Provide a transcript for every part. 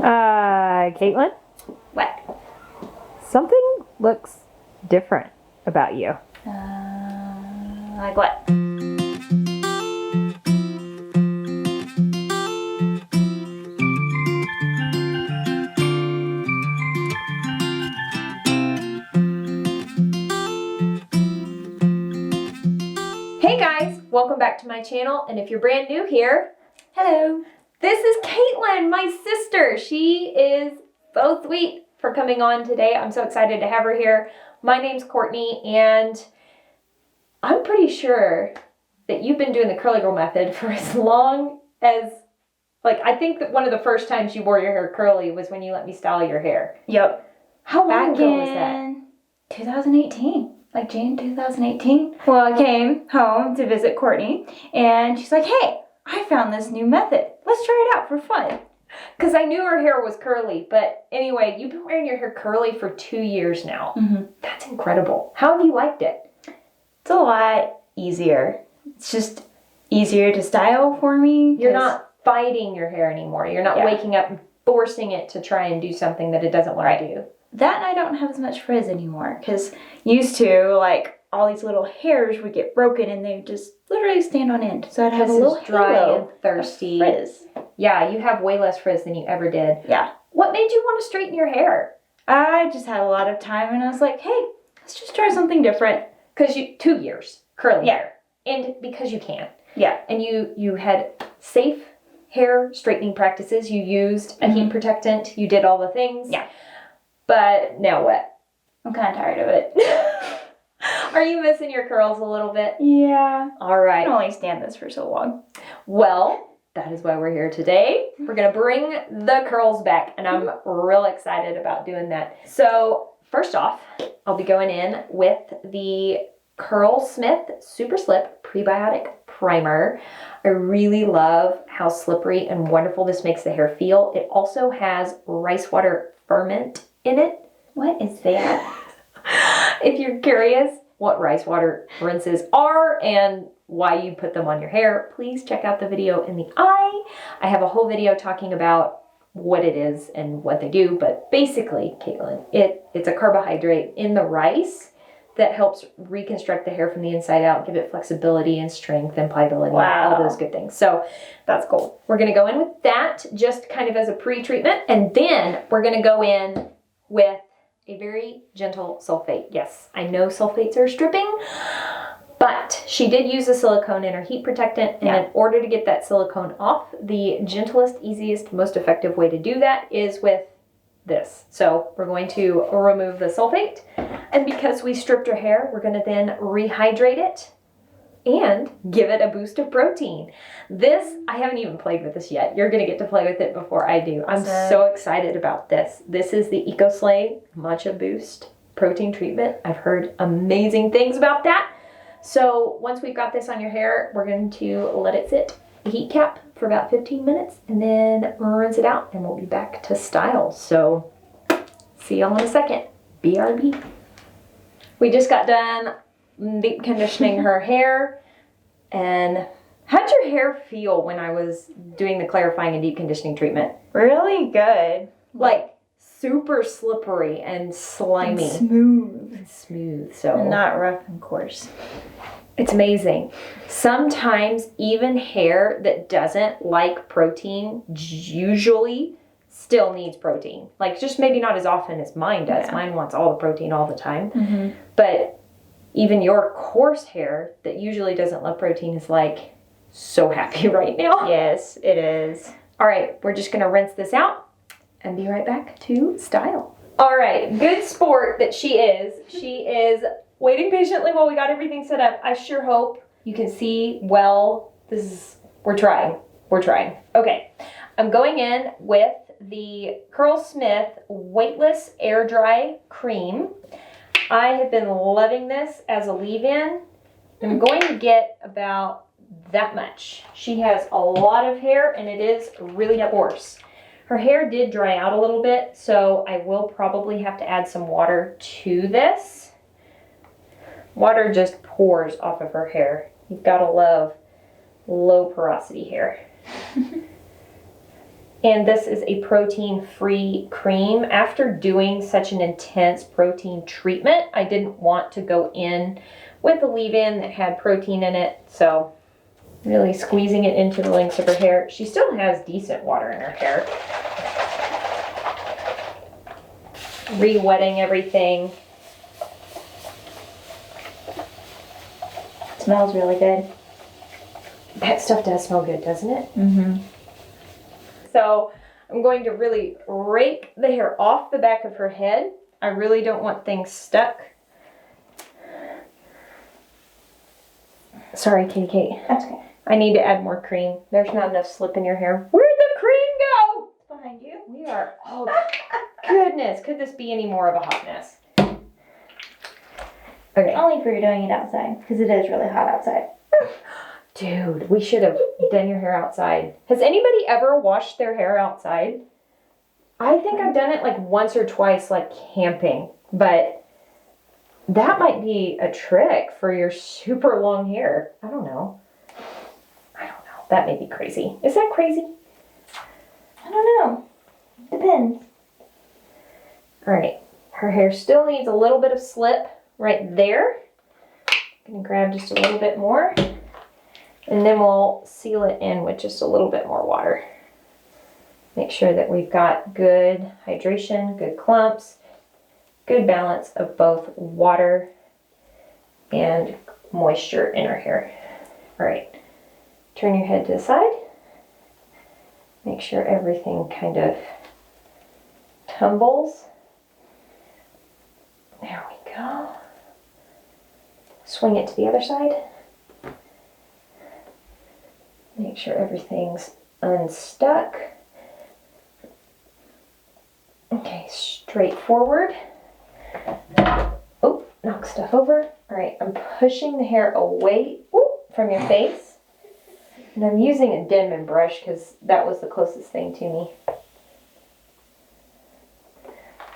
Caitlin? What? Something looks different about you. Like what? Hey guys, welcome back to my channel, and if you're brand new here, Hello. this is Caitlin, my sister. She is so sweet for coming on today. I'm so excited to have her here. My name's Courtney, and I'm pretty sure that you've been doing the curly girl method for as long as, I think that one of the first times you wore your hair curly was when you let me style your hair. Yep. How long Back ago was in that? 2018. Like June 2018. Well, I came home to visit Courtney, and she's like, hey, I found this new method. Let's try it out for fun. Because I knew her hair was curly, but anyway, you've been wearing your hair curly for 2 years now. Mm-hmm. That's incredible. How have you liked it? It's a lot easier. It's just easier to style for me. You're not fighting your hair anymore. You're not Yeah. waking up and forcing it to try and do something that it doesn't want to do. That, and I don't have as much frizz anymore, because used to, all these little hairs would get broken and they just literally stand on end. So I'd have a little dry halo and thirsty. of frizz. Yeah, you have way less frizz than you ever did. Yeah. What made you want to straighten your hair? I just had a lot of time and I was like, hey, let's just try something different. Because 2 years curly Yeah. hair, and because you can. Yeah. And you had safe hair straightening practices. You used a heat protectant. You did all the things. Yeah. But now what? I'm kind of tired of it. Are you missing your curls a little bit? Yeah. All I right. can only stand this for so long. Well, that is why we're here today. We're going to bring the curls back, and I'm real excited about doing that. So first off, I'll be going in with the Curlsmith Super Slip Prebiotic Primer. I really love how slippery and wonderful this makes the hair feel. It also has rice water ferment in it. What is that? If you're curious what rice water rinses are and why you put them on your hair, please check out the video in the eye. I have a whole video talking about what it is and what they do, but basically, Caitlin, it's a carbohydrate in the rice that helps reconstruct the hair from the inside out, give it flexibility and strength and pliability, Wow. all those good things. So that's cool. We're going to go in with that just kind of as a pre-treatment, and then we're going to go in with a very gentle sulfate. Yes, I know sulfates are stripping, but she did use a silicone in her heat protectant, and in order to get that silicone off, the gentlest, easiest, most effective way to do that is with this. So we're going to remove the sulfate, and because we stripped her hair, we're going to then rehydrate it and give it a boost of protein. This, I haven't even played with this yet. You're going to get to play with it before I do. I'm so excited about this. This is the EcoSlay Matcha Boost Protein Treatment. I've heard amazing things about that. So once we've got this on your hair, we're going to let it sit, heat cap for about 15 minutes, and then rinse it out, and we'll be back to style. So see y'all in a second. BRB. We just got done deep conditioning her hair. And how'd your hair feel when I was doing the clarifying and deep conditioning treatment? Really good. Like super slippery and slimy. And Smooth. So not rough and coarse. it's amazing. Sometimes even hair that doesn't like protein usually still needs protein. Like just maybe not as often as mine does. Yeah. Mine wants all the protein all the time. Mm-hmm. But even your coarse hair that usually doesn't love protein is like so happy right now. Yes, it is. All right, we're just going to rinse this out and be right back to style. All right, good sport that she is. She is waiting patiently while we got everything set up. I sure hope you can see well. We're trying. Okay, I'm going in with the Curlsmith Weightless Air Dry Cream. I have been loving this as a leave-in. I'm going to get about that much. She has a lot of hair, and it is really coarse. Her hair did dry out a little bit, so I will probably have to add some water to this. Water just pours off of her hair. You've got to love low porosity hair. And this is a protein-free cream. After doing such an intense protein treatment, I didn't want to go in with a leave-in that had protein in it. So really squeezing it into the links of her hair. She still has decent water in her hair. Re-wetting everything. It smells really good. That stuff does smell good, doesn't it? Mm-hmm. So I'm going to really rake the hair off the back of her head. I really don't want things stuck. Sorry, Katie Kate. That's okay. I need to add more cream. There's not enough slip in your hair. Where'd the cream go? Behind you. We are, oh goodness, could this be any more of a hot mess? Okay. Only if you're doing it outside, because it is really hot outside. Dude, we should have done your hair outside. Has anybody ever washed their hair outside? I think I've done it like once or twice, like camping, but that might be a trick for your super long hair. I don't know. That may be crazy. Is that crazy? I don't know. Depends. All right. Her hair still needs a little bit of slip right there. I'm going to grab just a little bit more. And then we'll seal it in with just a little bit more water. Make sure that we've got good hydration, good clumps, good balance of both water and moisture in our hair. All right. Turn your head to the side. Make sure everything kind of tumbles. There we go. Swing it to the other side. Make sure everything's unstuck. Okay, straight forward. Oh, knock stuff over. All right, I'm pushing the hair away from your face. And I'm using a Denman brush because that was the closest thing to me.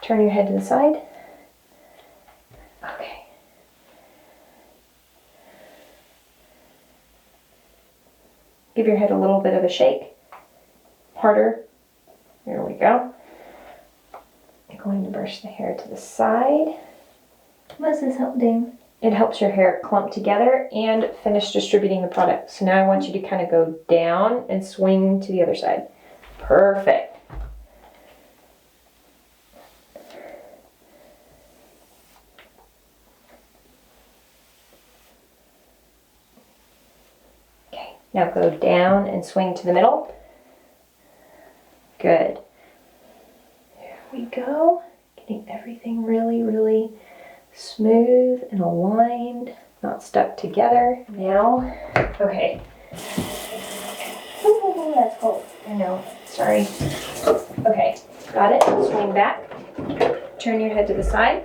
Turn your head to the side. Okay. Give your head a little bit of a shake. Harder. There we go. I'm going to brush the hair to the side. What does this help do? It helps your hair clump together and finish distributing the product. So now I want you to kind of go down and swing to the other side. Perfect. Okay, now go down and swing to the middle. Good. There we go. Getting everything really, really smooth and aligned, not stuck together. Now, okay. Ooh, that's cold. I know, sorry. Okay, got it. Swing back. Turn your head to the side.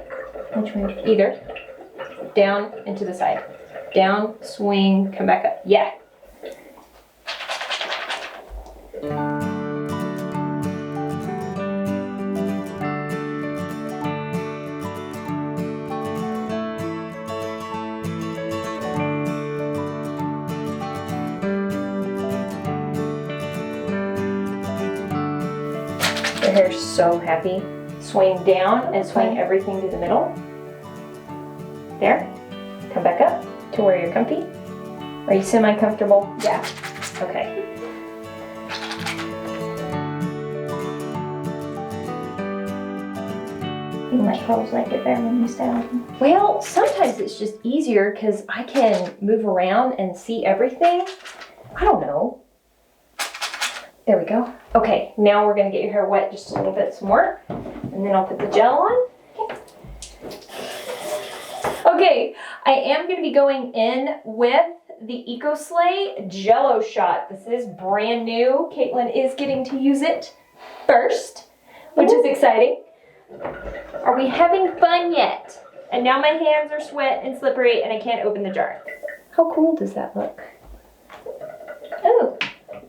Which way? Either. Down and to the side. Down, swing, come back up. Yeah. Your hair's so happy. Swing down and swing everything to the middle. There. Come back up to where you're comfy. Are you semi-comfortable? Yeah. Okay. I think my curls like it better when you style them. Well, sometimes it's just easier because I can move around and see everything. I don't know. There we go. Okay, now we're gonna get your hair wet just a little bit some more. And then I'll put the gel on. Okay, I am gonna be going in with the EcoSlay Jello Shot. This is brand new. Caitlin is getting to use it first, which is exciting. Are we having fun yet? And now my hands are wet and slippery and I can't open the jar. How cool does that look? Oh,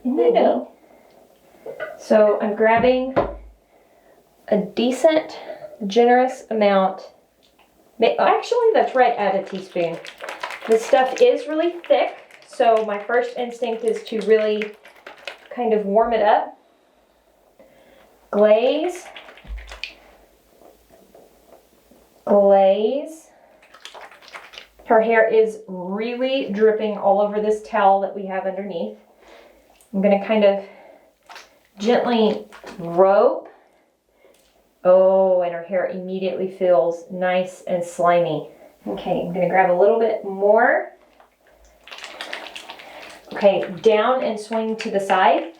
Isn't that neat? So I'm grabbing a decent, generous amount. Actually, that's right, add a teaspoon. This stuff is really thick, so my first instinct is to really kind of warm it up. Glaze. Glaze. Her hair is really dripping all over this towel that we have underneath. I'm going to kind of gently rope. Oh, and her hair immediately feels nice and slimy. Okay, I'm going to grab a little bit more. Okay, down and swing to the side.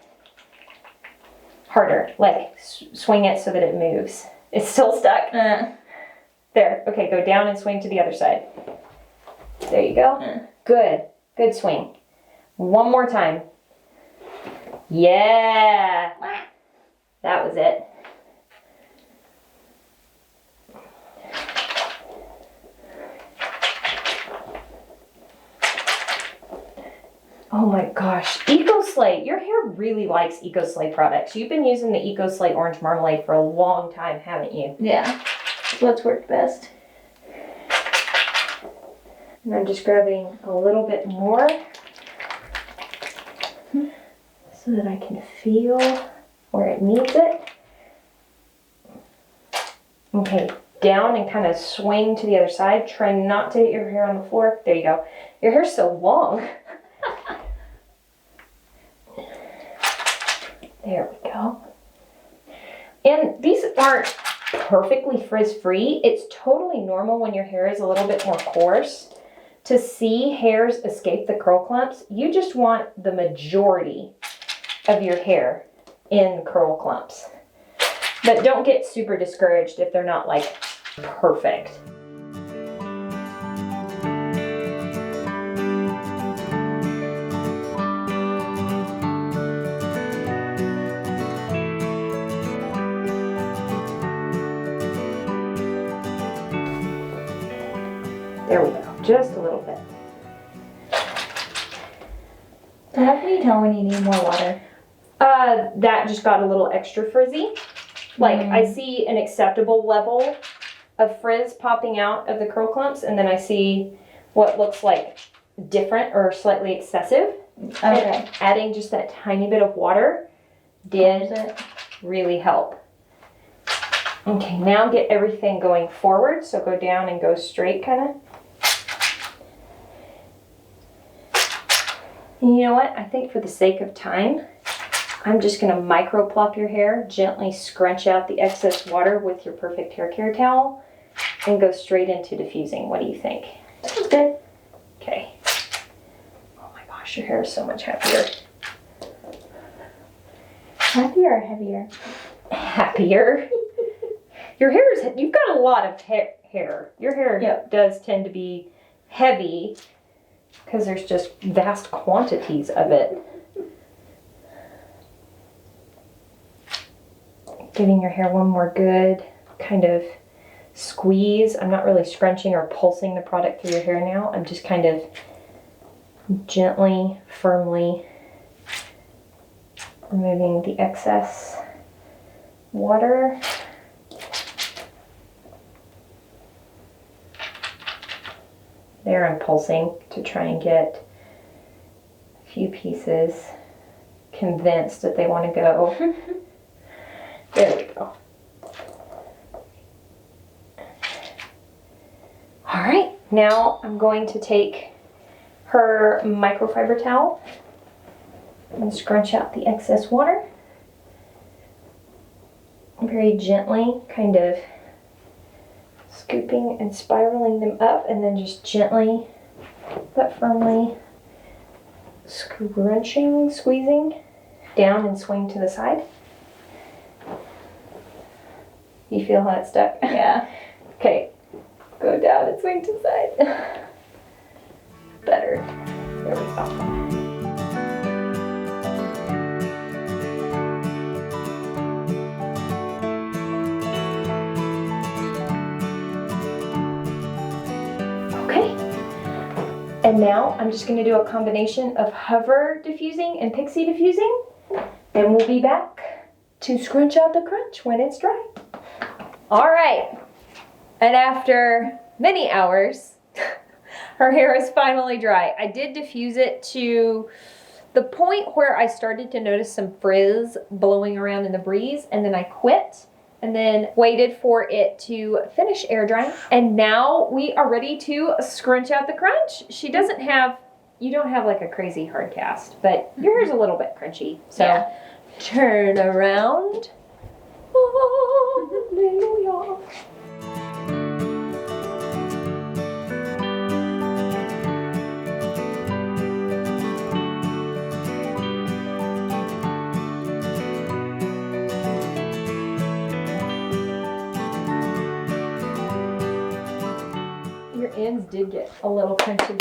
Harder, like swing it so that it moves. It's still stuck. There, okay, go down and swing to the other side. There you go. Good, good swing. One more time. Yeah, that was it. Oh my gosh, EcoSlate. Your hair really likes EcoSlate products. You've been using the EcoSlate Orange Marmalade for a long time, haven't you? Yeah, that's what's worked best. And I'm just grabbing a little bit more so that I can feel where it needs it. Okay, down and kind of swing to the other side. Try not to hit your hair on the floor. There you go. Your hair's so long. There we go. And these aren't perfectly frizz-free. It's totally normal when your hair is a little bit more coarse to see hairs escape the curl clumps. You just want the majority of your hair in curl clumps. But don't get super discouraged if they're not like perfect. There we go, just a little bit. So how can you tell when you need more water? That just got a little extra frizzy. Like I see an acceptable level of frizz popping out of the curl clumps, and then I see what looks like different or slightly excessive. Okay. And adding just that tiny bit of water did really help. Okay, now get everything going forward. So go down and go straight kind of. And you know what? I think for the sake of time, I'm just going to micro plop your hair, gently scrunch out the excess water with your perfect hair care towel, and go straight into diffusing. What do you think? Sounds good. Okay. Oh my gosh, your hair is so much happier. Happier or heavier? Happier. Your hair is, you've got a lot of hair. Your hair does tend to be heavy because there's just vast quantities of it. Giving your hair one more good kind of squeeze. I'm not really scrunching or pulsing the product through your hair now. I'm just kind of gently, firmly removing the excess water. There I'm pulsing to try and get a few pieces convinced that they want to go. There we go. All right, now I'm going to take her microfiber towel and scrunch out the excess water. Very gently, kind of scooping and spiraling them up, and then just gently but firmly scrunching, squeezing down and swing to the side. You feel how it's stuck? Yeah. Okay, go down and swing to the side. Better. There we go. And now I'm just going to do a combination of hover diffusing and pixie diffusing. Then we'll be back to scrunch out the crunch when it's dry. All right. And after many hours, her hair is finally dry. I did diffuse it to the point where I started to notice some frizz blowing around in the breeze, and then I quit and then waited for it to finish air drying. And now we are ready to scrunch out the crunch. You don't have like a crazy hard cast, but your hair's a little bit crunchy. So Yeah. turn around. Hallelujah. Your ends did get a little crunchy.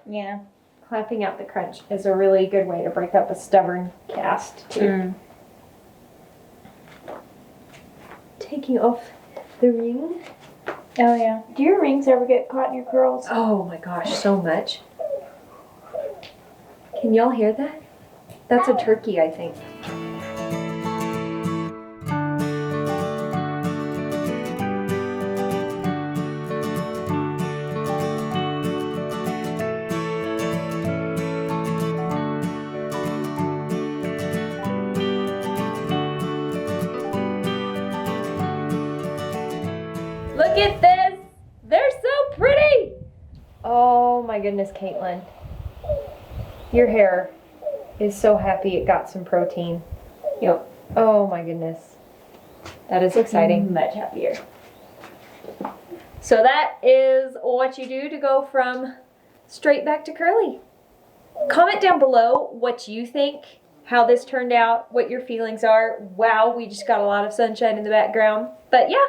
Yeah. Clapping out the crunch is a really good way to break up a stubborn cast too. Taking off the ring. Oh yeah. Do your rings ever get caught in your curls? Oh my gosh, so much. Can y'all hear that? That's a turkey, I think. Look at this! They're so pretty! Oh my goodness, Caitlin. Your hair is so happy it got some protein. Yep. Oh my goodness. That is exciting. Much happier. So that is what you do to go from straight back to curly. Comment down below what you think, how this turned out, what your feelings are. Wow, we just got a lot of sunshine in the background. But yeah,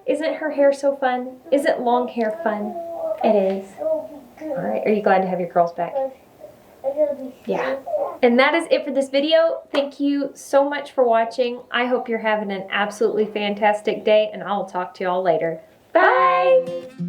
isn't her hair so fun? Isn't long hair fun? It is. All right, are you glad to have your curls back? Yeah. And that is it for this video. Thank you so much for watching. I hope you're having an absolutely fantastic day, and I'll talk to y'all later. Bye!